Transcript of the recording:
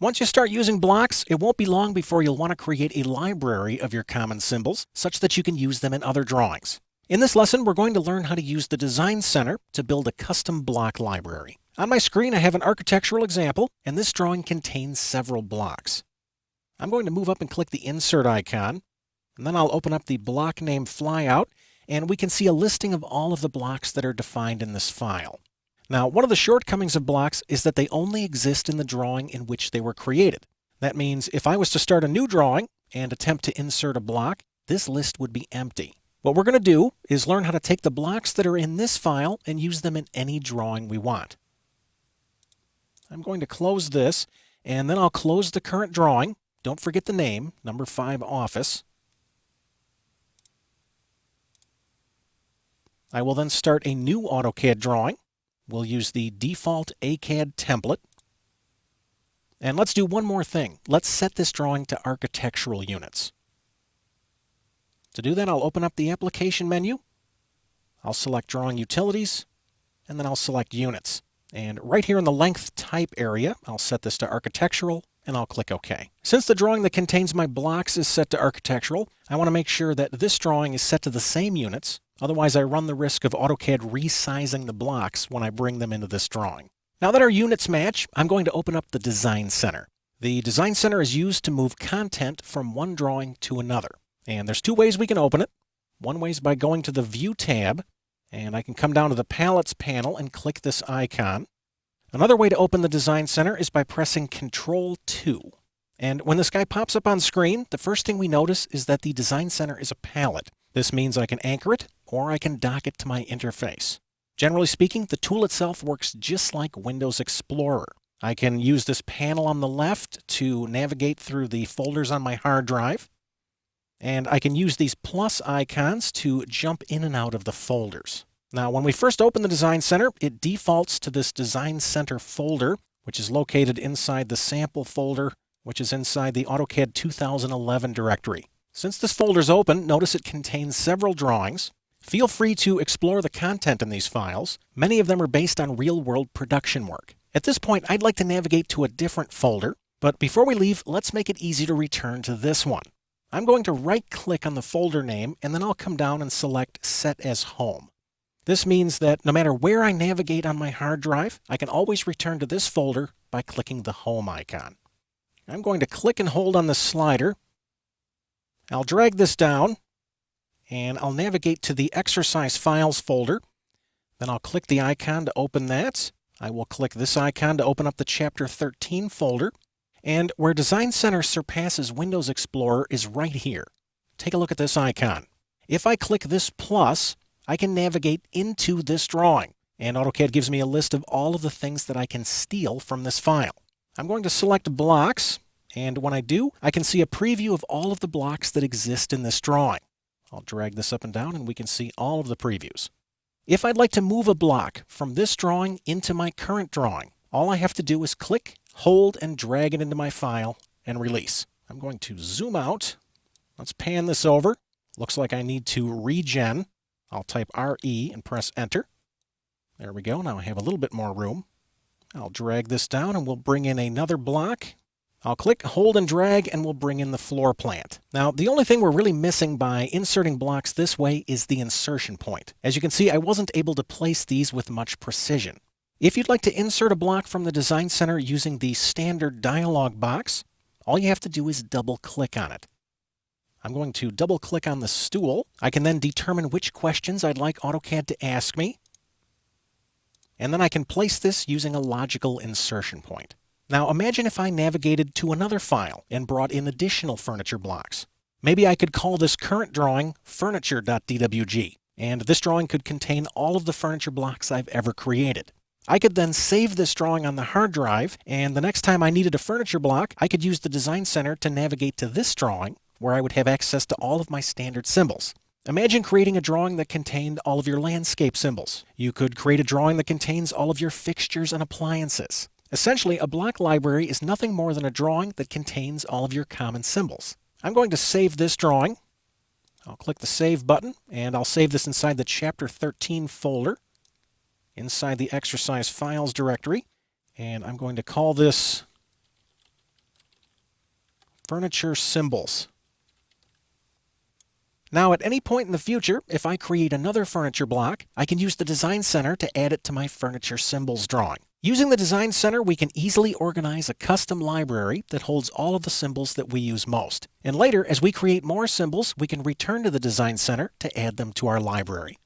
Once you start using blocks, it won't be long before you'll want to create a library of your common symbols such that you can use them in other drawings. In this lesson, we're going to learn how to use the Design Center to build a custom block library. On my screen, I have an architectural example, and this drawing contains several blocks. I'm going to move up and click the Insert icon, and then I'll open up the block name flyout, and we can see a listing of all of the blocks that are defined in this file. Now, one of the shortcomings of blocks is that they only exist in the drawing in which they were created. That means if I was to start a new drawing and attempt to insert a block, this list would be empty. What we're going to do is learn how to take the blocks that are in this file and use them in any drawing we want. I'm going to close this, and then I'll close the current drawing. Don't forget the name, number 5 office. I will then start a new AutoCAD drawing. We'll use the default ACAD template. And let's do one more thing. Let's set this drawing to architectural units. To do that, I'll open up the application menu. I'll select Drawing Utilities, and then I'll select Units. And right here in the Length Type area, I'll set this to Architectural, and I'll click OK. Since the drawing that contains my blocks is set to Architectural, I want to make sure that this drawing is set to the same units. Otherwise, I run the risk of AutoCAD resizing the blocks when I bring them into this drawing. Now that our units match, I'm going to open up the Design Center. The Design Center is used to move content from one drawing to another. And there's two ways we can open it. One way is by going to the View tab, and I can come down to the Palettes panel and click this icon. Another way to open the Design Center is by pressing Control-2. And when this guy pops up on screen, the first thing we notice is that the Design Center is a palette. This means I can anchor it, or I can dock it to my interface. Generally speaking, the tool itself works just like Windows Explorer. I can use this panel on the left to navigate through the folders on my hard drive, and I can use these plus icons to jump in and out of the folders. Now, when we first open the Design Center, it defaults to this Design Center folder, which is located inside the sample folder, which is inside the AutoCAD 2011 directory. Since this folder is open, notice it contains several drawings. Feel free to explore the content in these files. Many of them are based on real-world production work. At this point, I'd like to navigate to a different folder, but before we leave, let's make it easy to return to this one. I'm going to right-click on the folder name, and then I'll come down and select Set as Home. This means that no matter where I navigate on my hard drive, I can always return to this folder by clicking the Home icon. I'm going to click and hold on the slider. I'll drag this down, and I'll navigate to the Exercise Files folder. Then I'll click the icon to open that. I will click this icon to open up the Chapter 13 folder. And where Design Center surpasses Windows Explorer is right here. Take a look at this icon. If I click this plus, I can navigate into this drawing, and AutoCAD gives me a list of all of the things that I can steal from this file. I'm going to select Blocks, and when I do, I can see a preview of all of the blocks that exist in this drawing. I'll drag this up and down, and we can see all of the previews. If I'd like to move a block from this drawing into my current drawing, all I have to do is click, hold, and drag it into my file and release. I'm going to zoom out. Let's pan this over. Looks like I need to regen. I'll type RE and press Enter. There we go. Now I have a little bit more room. I'll drag this down and we'll bring in another block. I'll click, hold, and drag, and we'll bring in the floor plant. Now, the only thing we're really missing by inserting blocks this way is the insertion point. As you can see, I wasn't able to place these with much precision. If you'd like to insert a block from the Design Center using the standard dialog box, all you have to do is double-click on it. I'm going to double-click on the stool. I can then determine which questions I'd like AutoCAD to ask me. And then I can place this using a logical insertion point. Now imagine if I navigated to another file and brought in additional furniture blocks. Maybe I could call this current drawing furniture.dwg, and this drawing could contain all of the furniture blocks I've ever created. I could then save this drawing on the hard drive, and the next time I needed a furniture block, I could use the Design Center to navigate to this drawing, where I would have access to all of my standard symbols. Imagine creating a drawing that contained all of your landscape symbols. You could create a drawing that contains all of your fixtures and appliances. Essentially, a block library is nothing more than a drawing that contains all of your common symbols. I'm going to save this drawing. I'll click the Save button, and I'll save this inside the Chapter 13 folder, inside the Exercise Files directory, and I'm going to call this Furniture Symbols. Now, at any point in the future, if I create another furniture block, I can use the Design Center to add it to my Furniture Symbols drawing. Using the Design Center, we can easily organize a custom library that holds all of the symbols that we use most. And later, as we create more symbols, we can return to the Design Center to add them to our library.